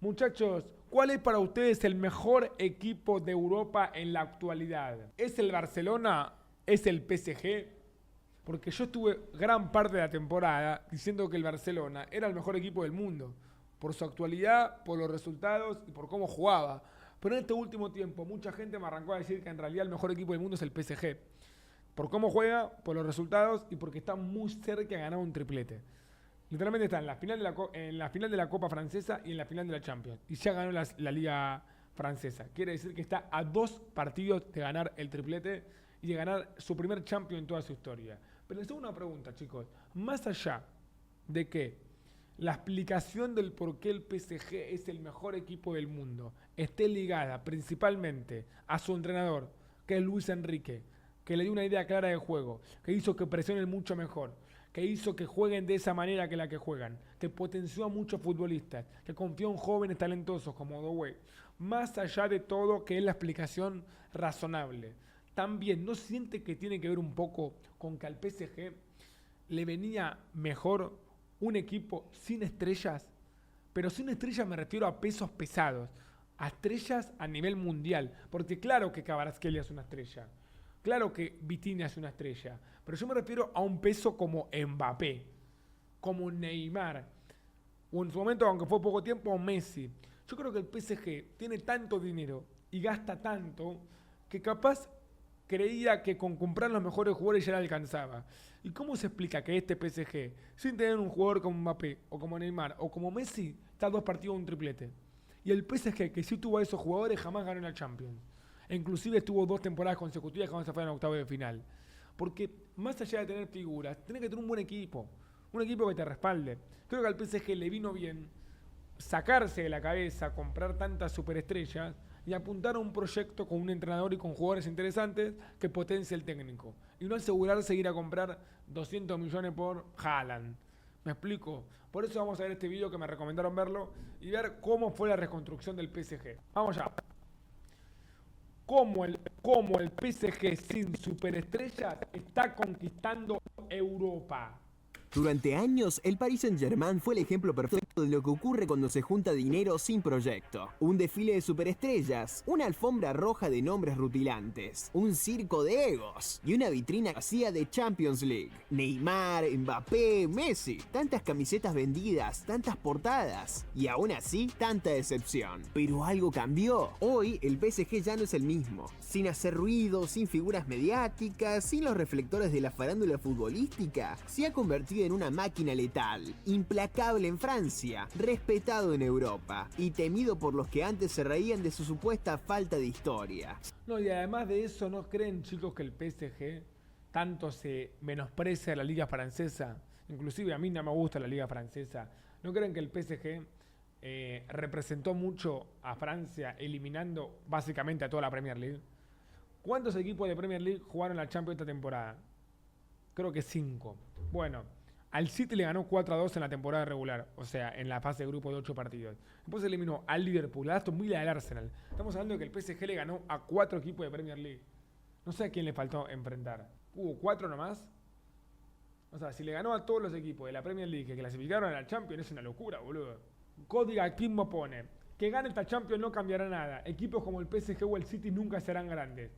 Muchachos, ¿cuál es para ustedes el mejor equipo de Europa en la actualidad? ¿Es el Barcelona? ¿Es el PSG? Porque yo estuve gran parte de la temporada diciendo que el Barcelona era el mejor equipo del mundo. Por su actualidad, por los resultados y por cómo jugaba. Pero en este último tiempo mucha gente me arrancó a decir que en realidad el mejor equipo del mundo es el PSG. Por cómo juega, por los resultados y porque está muy cerca de ganar un triplete. Literalmente está en la final de la Copa Francesa y en la final de la Champions. Y ya ganó la Liga Francesa. Quiere decir que está a 2 partidos de ganar el triplete y de ganar su primer Champions en toda su historia. Pero les hago una pregunta, chicos. Más allá de que la explicación del por qué el PSG es el mejor equipo del mundo esté ligada principalmente a su entrenador, que es Luis Enrique, que le dio una idea clara de juego, que hizo que presionen mucho mejor, que hizo que jueguen de esa manera que la que juegan, que potenció a muchos futbolistas, que confió en jóvenes talentosos como Doué. Más allá de todo, que es la explicación razonable. También, ¿no siente que tiene que ver un poco con que al PSG le venía mejor un equipo sin estrellas? Pero sin estrellas me refiero a pesos pesados, a estrellas a nivel mundial. Porque claro que Kvaratskhelia es una estrella, claro que Vitinha es una estrella, pero yo me refiero a un peso como Mbappé, como Neymar, o en su momento, aunque fue poco tiempo, Messi. Yo creo que el PSG tiene tanto dinero y gasta tanto que capaz creía que con comprar los mejores jugadores ya le alcanzaba. ¿Y cómo se explica que este PSG, sin tener un jugador como Mbappé, o como Neymar, o como Messi, está a 2 partidos de un triplete? Y el PSG, que sí tuvo a esos jugadores, jamás ganó la Champions. E inclusive estuvo 2 temporadas consecutivas cuando se fue en octavo de final. Porque más allá de tener figuras, tenés que tener un buen equipo. Un equipo que te respalde. Creo que al PSG le vino bien sacarse de la cabeza, comprar tantas superestrellas y apuntar a un proyecto con un entrenador y con jugadores interesantes que potencie el técnico. Y no asegurarse ir a comprar 200 millones por Haaland. ¿Me explico? Por eso vamos a ver este video que me recomendaron verlo y ver cómo fue la reconstrucción del PSG. Vamos ya. Cómo el PSG sin superestrellas está conquistando Europa. Durante años, el Paris Saint-Germain fue el ejemplo perfecto de lo que ocurre cuando se junta dinero sin proyecto. Un desfile de superestrellas, una alfombra roja de nombres rutilantes, un circo de egos y una vitrina vacía de Champions League. Neymar, Mbappé, Messi, tantas camisetas vendidas, tantas portadas y aún así tanta decepción. Pero algo cambió. Hoy el PSG ya no es el mismo. Sin hacer ruido, sin figuras mediáticas, sin los reflectores de la farándula futbolística, se ha convertido en una máquina letal, implacable en Francia, respetado en Europa y temido por los que antes se reían de su supuesta falta de historia. No, y además de eso, ¿no creen, chicos, que el PSG tanto se menosprecia la liga francesa? Inclusive a mí no me gusta la liga francesa. ¿No creen que el PSG representó mucho a Francia eliminando básicamente a toda la Premier League? ¿Cuántos equipos de Premier League jugaron la Champions esta temporada? Creo que 5. Bueno, al City le ganó 4-2 en la temporada regular, o sea, en la fase de grupo de 8 partidos. Después eliminó al Liverpool, al Aston Villa y al Arsenal. Estamos hablando de que el PSG le ganó a 4 equipos de Premier League. No sé a quién le faltó enfrentar. ¿Hubo 4 nomás? O sea, si le ganó a todos los equipos de la Premier League que clasificaron a la Champions, es una locura, boludo. Códiga Kimmo pone: que gane esta Champions no cambiará nada. Equipos como el PSG o el City nunca serán grandes.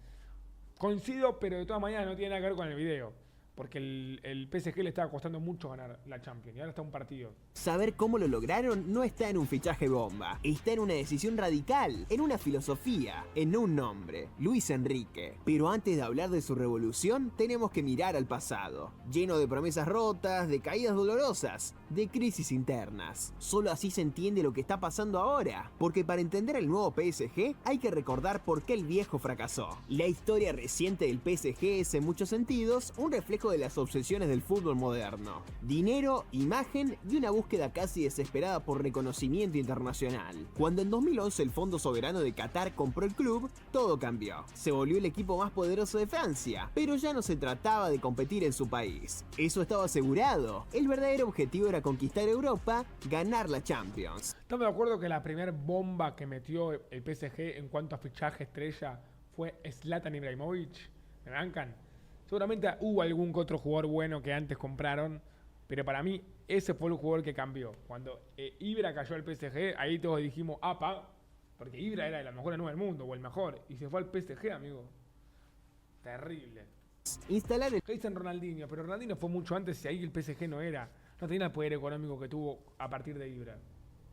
Coincido, pero de todas maneras no tiene nada que ver con el video. Porque el PSG le estaba costando mucho ganar la Champions y ahora está un partido. Saber cómo lo lograron no está en un fichaje bomba, está en una decisión radical, en una filosofía, en un nombre, Luis Enrique. Pero antes de hablar de su revolución, tenemos que mirar al pasado, lleno de promesas rotas, de caídas dolorosas, de crisis internas. Solo así se entiende lo que está pasando ahora, porque para entender el nuevo PSG hay que recordar por qué el viejo fracasó. La historia reciente del PSG es en muchos sentidos un reflejo de las obsesiones del fútbol moderno. Dinero, imagen y una búsqueda casi desesperada por reconocimiento internacional. Cuando en 2011 el Fondo Soberano de Qatar compró el club, todo cambió. Se volvió el equipo más poderoso de Francia, pero ya no se trataba de competir en su país. Eso estaba asegurado. El verdadero objetivo era conquistar Europa, ganar la Champions. Estamos de acuerdo que la primera bomba que metió el PSG en cuanto a fichaje estrella fue Zlatan Ibrahimovic. ¿Me bancan? Seguramente hubo algún que otro jugador bueno que antes compraron, pero para mí ese fue el jugador que cambió. Cuando Ibra cayó al PSG, ahí todos dijimos, apa, porque Ibra era de la mejor 9 del mundo, o el mejor, y se fue al PSG, amigo. Terrible. Instalar el ¿Qué dicen Ronaldinho? Pero Ronaldinho fue mucho antes y ahí el PSG no tenía el poder económico que tuvo a partir de Ibra.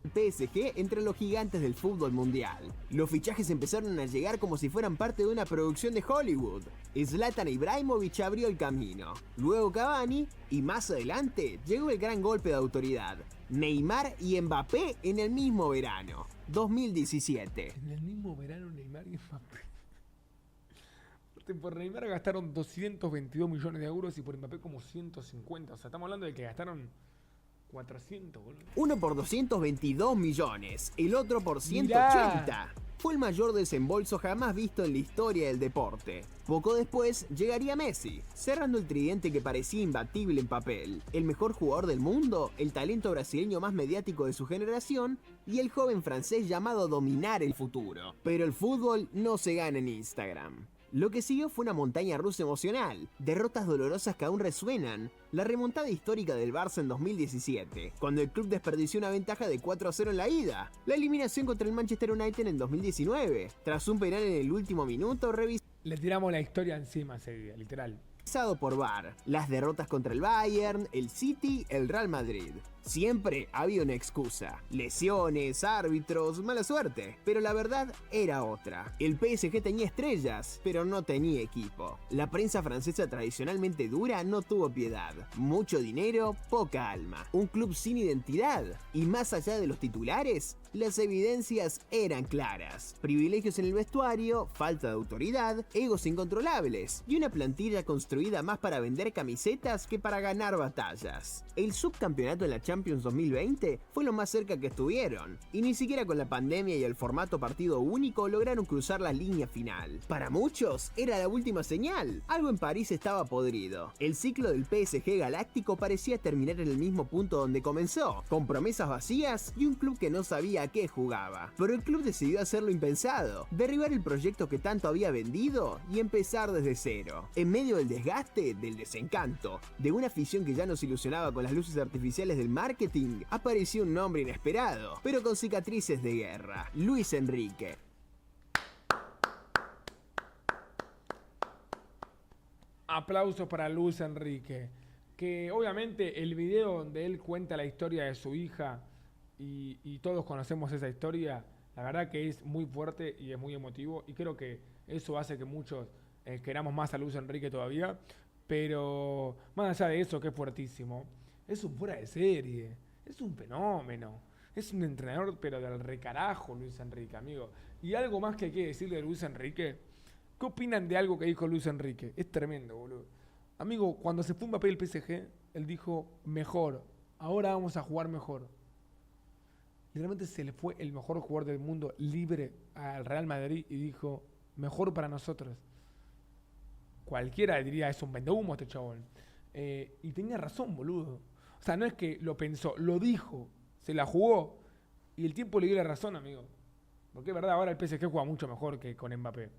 PSG entre los gigantes del fútbol mundial. Los fichajes empezaron a llegar como si fueran parte de una producción de Hollywood. Zlatan Ibrahimovic abrió el camino, luego Cavani y más adelante llegó el gran golpe de autoridad. Neymar y Mbappé en el mismo verano, 2017. En el mismo verano Neymar y Mbappé. Por Neymar gastaron 222 millones de euros y por Mbappé como 150. O sea, estamos hablando de que gastaron 400, boludo. Uno por 222 millones, el otro por 180. Mirá. Fue el mayor desembolso jamás visto en la historia del deporte. Poco después llegaría Messi, cerrando el tridente que parecía imbatible en papel. El mejor jugador del mundo, el talento brasileño más mediático de su generación y el joven francés llamado a dominar el futuro. Pero el fútbol no se gana en Instagram. Lo que siguió fue una montaña rusa emocional, derrotas dolorosas que aún resuenan, la remontada histórica del Barça en 2017, cuando el club desperdició una ventaja de 4-0 en la ida, la eliminación contra el Manchester United en 2019, tras un penal en el último minuto Le tiramos la historia encima ese día, literal. revisado por VAR, las derrotas contra el Bayern, el City, el Real Madrid. Siempre había una excusa, lesiones, árbitros, mala suerte, pero la verdad era otra. El PSG tenía estrellas, pero no tenía equipo. La prensa francesa tradicionalmente dura no tuvo piedad. Mucho dinero, poca alma. Un club sin identidad. Y más allá de los titulares, las evidencias eran claras. Privilegios en el vestuario, falta de autoridad, egos incontrolables y una plantilla construida más para vender camisetas que para ganar batallas. El subcampeonato de la Champions 2020 fue lo más cerca que estuvieron, y ni siquiera con la pandemia y el formato partido único lograron cruzar la línea final. Para muchos era la última señal, algo en París estaba podrido. El ciclo del PSG galáctico parecía terminar en el mismo punto donde comenzó, con promesas vacías y un club que no sabía a qué jugaba. Pero el club decidió hacer lo impensado, derribar el proyecto que tanto había vendido y empezar desde cero. En medio del desgaste, del desencanto, de una afición que ya nos ilusionaba con las luces artificiales del marketing, apareció un nombre inesperado, pero con cicatrices de guerra: Luis Enrique. Aplausos para Luis Enrique, que obviamente el video donde él cuenta la historia de su hija y todos conocemos esa historia, la verdad que es muy fuerte y es muy emotivo, y creo que eso hace que muchos queramos más a Luis Enrique todavía. Pero más allá de eso, que es fuertísimo, es un fuera de serie, es un fenómeno, es un entrenador pero del recarajo Luis Enrique, amigo. Y algo más que hay que decirle de Luis Enrique. ¿Qué opinan de algo que dijo Luis Enrique? Es tremendo, boludo. Amigo, cuando se fue Mbappé del PSG, él dijo, mejor, ahora vamos a jugar mejor. Literalmente se le fue el mejor jugador del mundo libre al Real Madrid y dijo, mejor para nosotros. Cualquiera diría, es un vendehumo este chabón. Y tenía razón, boludo. O sea, no es que lo pensó, lo dijo, se la jugó y el tiempo le dio la razón, amigo. Porque es verdad, ahora el PSG juega mucho mejor que con Mbappé.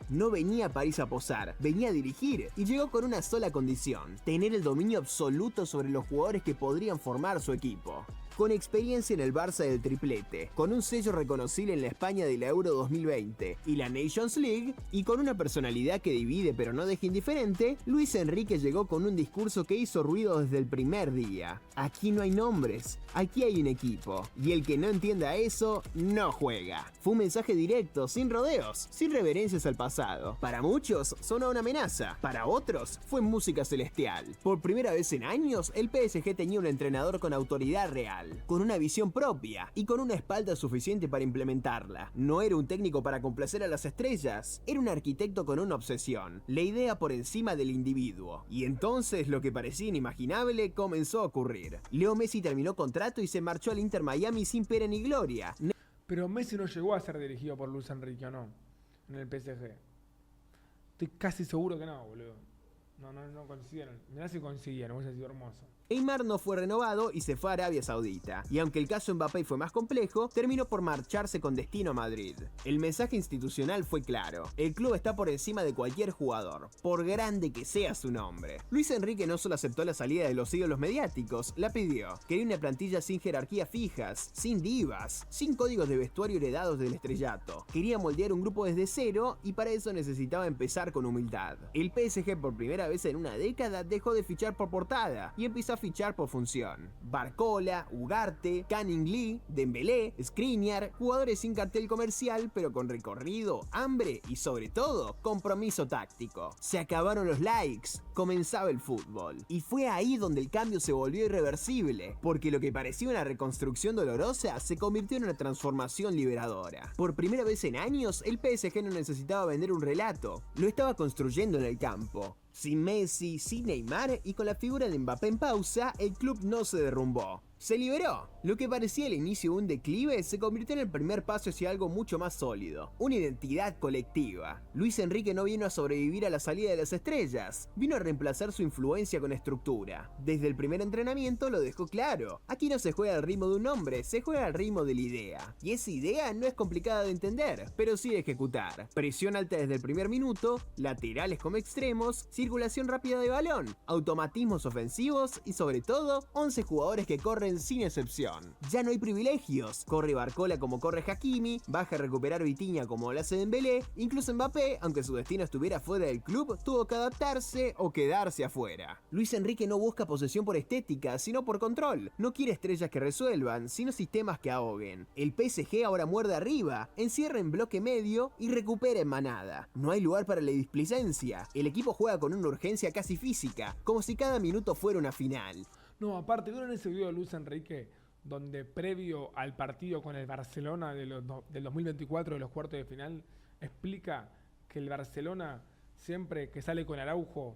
No venía a París a posar, venía a dirigir y llegó con una sola condición: tener el dominio absoluto sobre los jugadores que podrían formar su equipo. Con experiencia en el Barça del triplete, con un sello reconocible en la España de la Euro 2020 y la Nations League, y con una personalidad que divide pero no deja indiferente, Luis Enrique llegó con un discurso que hizo ruido desde el primer día. Aquí no hay nombres, aquí hay un equipo, y el que no entienda eso, no juega. Fue un mensaje directo, sin rodeos, sin reverencias al pasado. Para muchos sonó una amenaza, para otros fue música celestial. Por primera vez en años, el PSG tenía un entrenador con autoridad real, con una visión propia y con una espalda suficiente para implementarla. No era un técnico para complacer a las estrellas, era un arquitecto con una obsesión, la idea por encima del individuo. Y entonces lo que parecía inimaginable comenzó a ocurrir. Leo Messi terminó contrato y se marchó al Inter Miami sin pena ni gloria. Pero Messi no llegó a ser dirigido por Luis Enrique, ¿o no? En el PSG. Estoy casi seguro que no, boludo. No consiguieron. Mirá si consiguieron, hubiese sido hermoso. Neymar no fue renovado y se fue a Arabia Saudita. Y aunque el caso Mbappé fue más complejo, terminó por marcharse con destino a Madrid. El mensaje institucional fue claro. El club está por encima de cualquier jugador, por grande que sea su nombre. Luis Enrique no solo aceptó la salida de los ídolos mediáticos, la pidió. Quería una plantilla sin jerarquías fijas, sin divas, sin códigos de vestuario heredados del estrellato. Quería moldear un grupo desde cero y para eso necesitaba empezar con humildad. El PSG por primera vez en una década dejó de fichar por portada y empezó a fichar por función. Barcola, Ugarte, Canning Lee, Dembélé, Skriniar, jugadores sin cartel comercial pero con recorrido, hambre y sobre todo compromiso táctico. Se acabaron los likes, comenzaba el fútbol. Y fue ahí donde el cambio se volvió irreversible, porque lo que parecía una reconstrucción dolorosa se convirtió en una transformación liberadora. Por primera vez en años, el PSG no necesitaba vender un relato, lo estaba construyendo en el campo. Sin Messi, sin Neymar y con la figura de Mbappé en pausa, el club no se derrumbó. Se liberó. Lo que parecía el inicio de un declive se convirtió en el primer paso hacia algo mucho más sólido, una identidad colectiva. Luis Enrique no vino a sobrevivir a la salida de las estrellas, vino a reemplazar su influencia con estructura. Desde el primer entrenamiento lo dejó claro. Aquí no se juega al ritmo de un hombre, se juega al ritmo de la idea. Y esa idea no es complicada de entender, pero sí de ejecutar. Presión alta desde el primer minuto, laterales como extremos, circulación rápida de balón, automatismos ofensivos y sobre todo 11 jugadores que corren sin excepción. Ya no hay privilegios, corre Barcola como corre Hakimi, baja a recuperar Vitinha como lo hace Dembélé, incluso Mbappé, aunque su destino estuviera fuera del club, tuvo que adaptarse o quedarse afuera. Luis Enrique no busca posesión por estética, sino por control. No quiere estrellas que resuelvan, sino sistemas que ahoguen. El PSG ahora muerde arriba, encierra en bloque medio y recupera en manada. No hay lugar para la displicencia. El equipo juega con una urgencia casi física, como si cada minuto fuera una final. No, aparte, ¿vieron ese video de Luis Enrique donde previo al partido con el Barcelona del 2024 de los cuartos de final explica que el Barcelona siempre que sale con Araujo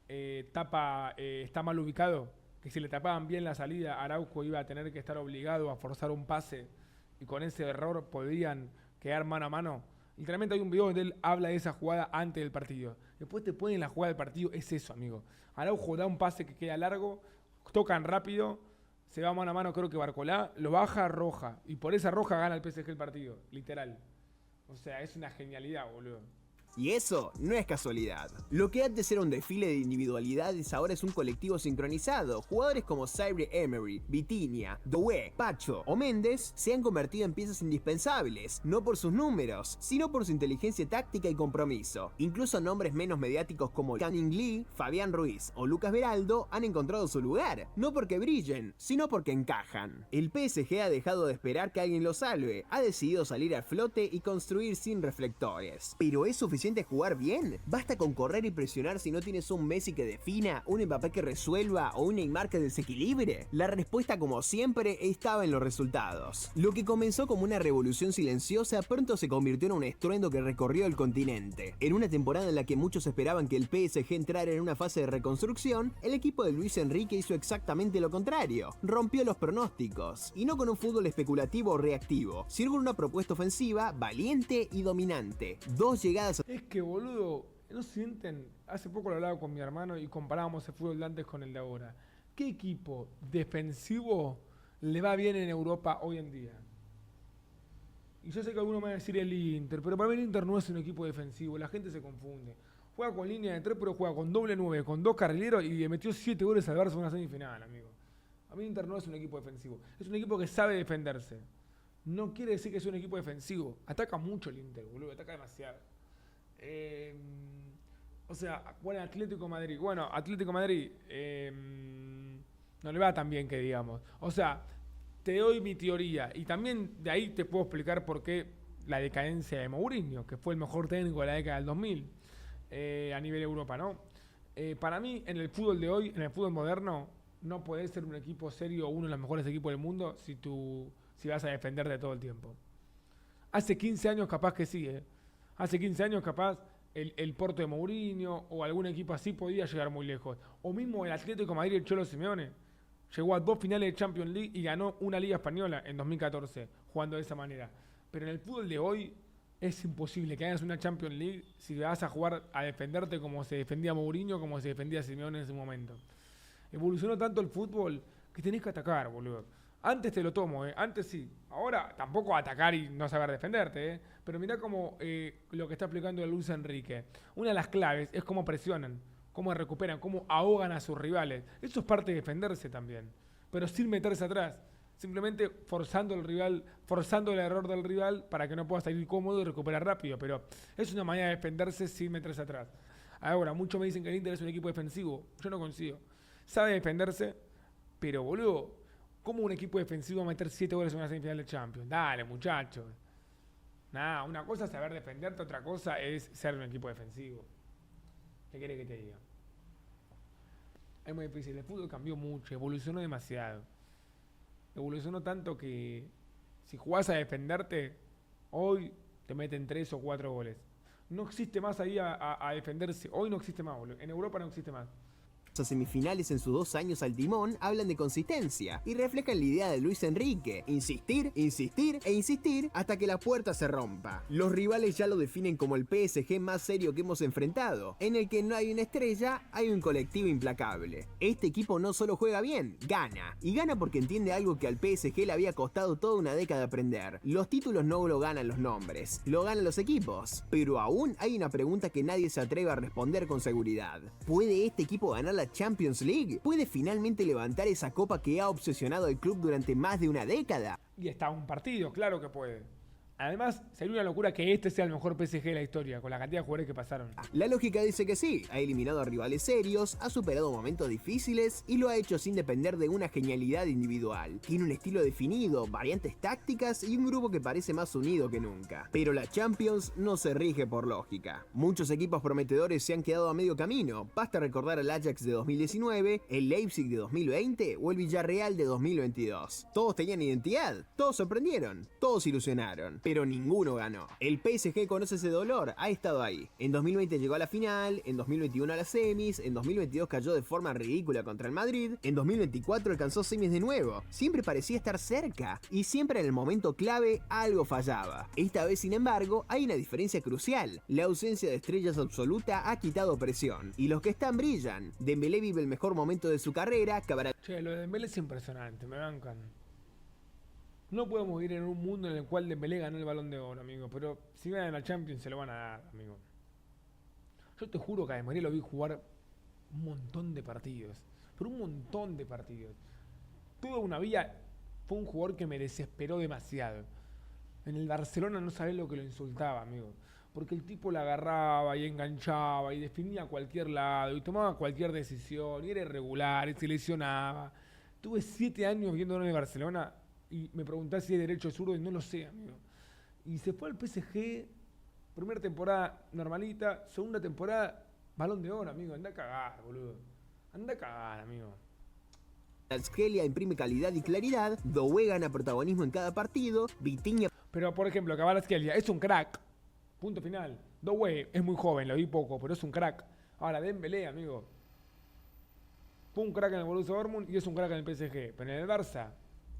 está mal ubicado, que si le tapaban bien la salida Araujo iba a tener que estar obligado a forzar un pase y con ese error podían quedar mano a mano? Literalmente hay un video donde él habla de esa jugada antes del partido. Después te ponen la jugada del partido, es eso, amigo. Araujo da un pase que queda largo, tocan rápido, se va mano a mano, creo que Barcolá, lo baja roja, y por esa roja gana el PSG el partido, literal. O sea, es una genialidad, boludo. Y eso no es casualidad. Lo que antes era un desfile de individualidades ahora es un colectivo sincronizado. Jugadores como Zaire Emery, Vitinha, Doué, Pacho o Méndez se han convertido en piezas indispensables, no por sus números, sino por su inteligencia táctica y compromiso. Incluso nombres menos mediáticos como Canning Lee, Fabián Ruiz o Lucas Beraldo han encontrado su lugar, no porque brillen, sino porque encajan. El PSG ha dejado de esperar que alguien lo salve, ha decidido salir al flote y construir sin reflectores. Pero es suficiente jugar bien. Basta con correr y presionar si no tienes un Messi que defina, un Mbappé que resuelva o un Neymar que desequilibre. La respuesta, como siempre, estaba en los resultados. Lo que comenzó como una revolución silenciosa pronto se convirtió en un estruendo que recorrió el continente. En una temporada en la que muchos esperaban que el PSG entrara en una fase de reconstrucción, el equipo de Luis Enrique hizo exactamente lo contrario. Rompió los pronósticos. Y no con un fútbol especulativo o reactivo, sino con una propuesta ofensiva valiente y dominante. Dos llegadas. Es que, boludo, no sienten. Hace poco lo hablaba con mi hermano y comparábamos el fútbol de antes con el de ahora. ¿Qué equipo defensivo le va bien en Europa hoy en día? Y yo sé que alguno me va a decir el Inter, pero para mí el Inter no es un equipo defensivo, la gente se confunde. Juega con línea de 3, pero juega con doble 9, con 2 carrileros y le metió 7 goles al Barça en una semifinal, amigo. A mí el Inter no es un equipo defensivo, es un equipo que sabe defenderse. No quiere decir que es un equipo defensivo. Ataca mucho el Inter, boludo, ataca demasiado. O sea, bueno, Atlético Madrid. Bueno, Atlético Madrid no le va tan bien que digamos. O sea, te doy mi teoría y también de ahí te puedo explicar por qué la decadencia de Mourinho, que fue el mejor técnico de la década del 2000 a nivel Europa, ¿no? Para mí, en el fútbol de hoy, en el fútbol moderno, no podés ser un equipo serio o uno de los mejores equipos del mundo si vas a defenderte todo el tiempo. Hace 15 años capaz que sí, Hace 15 años capaz el Porto de Mourinho o algún equipo así podía llegar muy lejos. O mismo el Atlético de Madrid, el Cholo Simeone, llegó a 2 finales de Champions League y ganó una Liga Española en 2014, jugando de esa manera. Pero en el fútbol de hoy es imposible que hagas una Champions League si vas a jugar a defenderte como se defendía Mourinho, como se defendía Simeone en ese momento. Evolucionó tanto el fútbol que tenés que atacar, boludo. Antes te lo tomo, antes sí. Ahora tampoco atacar y no saber defenderte, pero mirá como lo que está explicando Luis Enrique. Una de las claves es cómo presionan, cómo recuperan, cómo ahogan a sus rivales. Eso es parte de defenderse también, pero sin meterse atrás. Simplemente forzando el rival, forzando el error del rival para que no pueda salir cómodo y recuperar rápido. Pero es una manera de defenderse sin meterse atrás. Ahora, muchos me dicen que el Inter es un equipo defensivo. Yo no consigo. Sabe defenderse, pero boludo, ¿cómo un equipo defensivo va a meter 7 goles en una semifinal de Champions? Dale, muchachos. Nada, una cosa es saber defenderte, otra cosa es ser un equipo defensivo. ¿Qué querés que te diga? Es muy difícil. El fútbol cambió mucho, evolucionó demasiado. Evolucionó tanto que si jugás a defenderte, hoy te meten 3 o 4 goles. No existe más ahí a defenderse. Hoy no existe más, boludo. En Europa no existe más. Los semifinales en sus 2 años al timón hablan de consistencia y reflejan la idea de Luis Enrique: insistir, insistir e insistir hasta que la puerta se rompa. Los rivales ya lo definen como el PSG más serio que hemos enfrentado, en el que no hay una estrella, hay un colectivo implacable. Este equipo no solo juega bien, gana. Y gana porque entiende algo que al PSG le había costado toda una década aprender. Los títulos no lo ganan los nombres, lo ganan los equipos. Pero aún hay una pregunta que nadie se atreve a responder con seguridad: ¿puede este equipo ganar la Champions League? ¿Puede finalmente levantar esa copa que ha obsesionado al club durante más de una década? Y está un partido, claro que puede. Además, sería una locura que este sea el mejor PSG de la historia, con la cantidad de jugadores que pasaron. La lógica dice que sí. Ha eliminado a rivales serios, ha superado momentos difíciles y lo ha hecho sin depender de una genialidad individual. Tiene un estilo definido, variantes tácticas y un grupo que parece más unido que nunca. Pero la Champions no se rige por lógica. Muchos equipos prometedores se han quedado a medio camino. Basta recordar al Ajax de 2019, el Leipzig de 2020 o el Villarreal de 2022. Todos tenían identidad, todos sorprendieron, todos ilusionaron, pero ninguno ganó. El PSG conoce ese dolor, ha estado ahí. En 2020 llegó a la final, en 2021 a las semis, en 2022 cayó de forma ridícula contra el Madrid, en 2024 alcanzó semis de nuevo. Siempre parecía estar cerca, y siempre en el momento clave algo fallaba. Esta vez, sin embargo, hay una diferencia crucial. La ausencia de estrellas absoluta ha quitado presión, y los que están brillan. Dembélé vive el mejor momento de su carrera, Che, lo de Dembélé es impresionante, me bancan. No podemos vivir en un mundo en el cual Dembélé ganó el Balón de Oro, amigo. Pero si ganan la Champions se lo van a dar, amigo. Yo te juro que a Dembélé lo vi jugar un montón de partidos. Pero un montón de partidos. Toda una vida fue un jugador que me desesperó demasiado. En el Barcelona no sabés lo que lo insultaba, amigo. Porque el tipo la agarraba y enganchaba y definía a cualquier lado y tomaba cualquier decisión y era irregular y se lesionaba. Tuve 7 años viéndolo en el Barcelona. Y me preguntás si es derecho o zurdo y no lo sé, amigo. Y se fue al PSG, primera temporada normalita, segunda temporada, Balón de Oro, amigo. Anda a cagar, boludo. Anda a cagar, amigo. Kvaratskhelia imprime calidad y claridad, Doué gana protagonismo en cada partido, Vitinha... Pero, por ejemplo, Kvaratskhelia es un crack. Punto final. Doué es muy joven, lo vi poco, pero es un crack. Ahora, Dembélé, amigo. Fue un crack en el Borussia Dortmund y es un crack en el PSG. Pero en el Barça...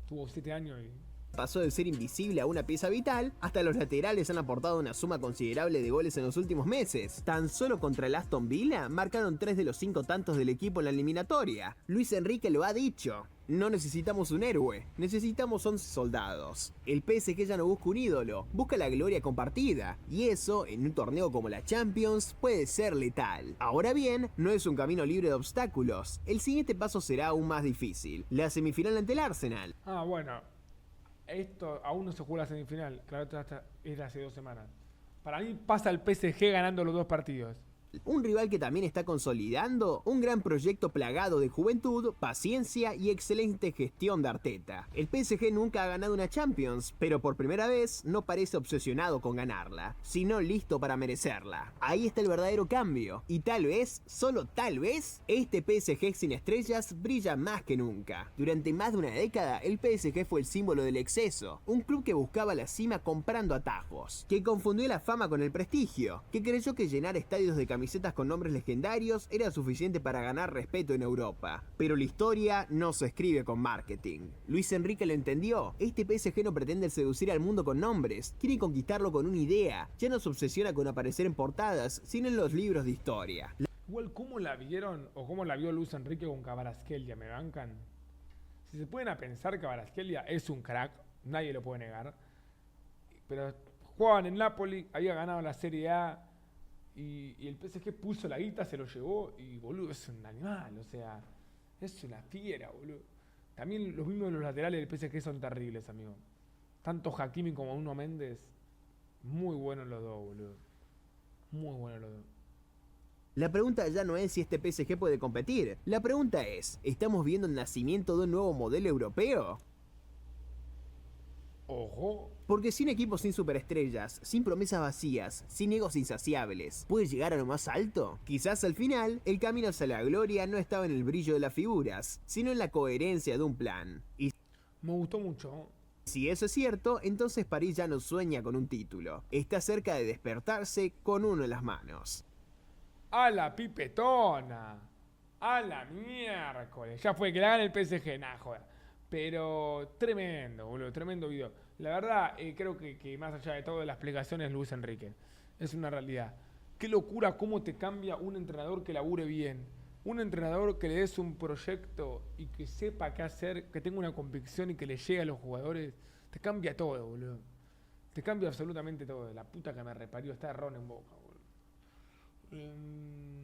Tuvo 7 años y... Pasó de ser invisible a una pieza vital, hasta los laterales han aportado una suma considerable de goles en los últimos meses. Tan solo contra el Aston Villa marcaron 3 de los 5 tantos del equipo en la eliminatoria. Luis Enrique lo ha dicho: no necesitamos un héroe, necesitamos 11 soldados. El PSG ya no busca un ídolo, busca la gloria compartida, y eso, en un torneo como la Champions, puede ser letal. Ahora bien, no es un camino libre de obstáculos. El siguiente paso será aún más difícil: la semifinal ante el Arsenal. Ah, bueno. Esto aún no se juega la semifinal. Claro, esto es de hace 2 semanas. Para mí pasa el PSG ganando los 2 partidos. Un rival que también está consolidando un gran proyecto plagado de juventud, paciencia y excelente gestión de Arteta. El PSG nunca ha ganado una Champions, pero por primera vez no parece obsesionado con ganarla, sino listo para merecerla. Ahí está el verdadero cambio, y tal vez, solo tal vez, este PSG sin estrellas brilla más que nunca. Durante más de una década, el PSG fue el símbolo del exceso, un club que buscaba la cima comprando atajos, que confundió la fama con el prestigio, que creyó que llenar estadios de camisetas con nombres legendarios era suficiente para ganar respeto en Europa. Pero la historia no se escribe con marketing. Luis Enrique lo entendió. Este PSG no pretende seducir al mundo con nombres, quiere conquistarlo con una idea. Ya no se obsesiona con aparecer en portadas, sino en los libros de historia. Igual, ¿cómo la vieron o cómo la vio Luis Enrique con Kvaratskhelia? ¿Me bancan? Si se pueden a pensar, Kvaratskhelia es un crack, nadie lo puede negar. Pero jugaban en Napoli, había ganado la Serie A y el PSG puso la guita, se lo llevó y, boludo, es un animal, o sea, es una fiera, boludo. También los mismos de los laterales del PSG son terribles, amigo. Tanto Hakimi como Nuno Méndez, muy buenos los dos, boludo. Muy buenos los dos. La pregunta ya no es si este PSG puede competir. La pregunta es, ¿estamos viendo el nacimiento de un nuevo modelo europeo? Ojo. Porque sin equipos sin superestrellas, sin promesas vacías, sin egos insaciables, ¿puede llegar a lo más alto? Quizás al final, el camino hacia la gloria no estaba en el brillo de las figuras, sino en la coherencia de un plan. Y Me gustó mucho. si eso es cierto, entonces París ya no sueña con un título. Está cerca de despertarse con uno en las manos. ¡A la pipetona! ¡A la miércoles! Ya fue, que la gane el PSG, nada, joder. Pero tremendo, boludo, tremendo video. La verdad, creo que más allá de todo, la explicación es Luis Enrique. Es una realidad. Qué locura cómo te cambia un entrenador que labure bien. Un entrenador que le des un proyecto y que sepa qué hacer, que tenga una convicción y que le llegue a los jugadores. Te cambia todo, boludo. Te cambia absolutamente todo. La puta que me reparió. Está error en boca, boludo.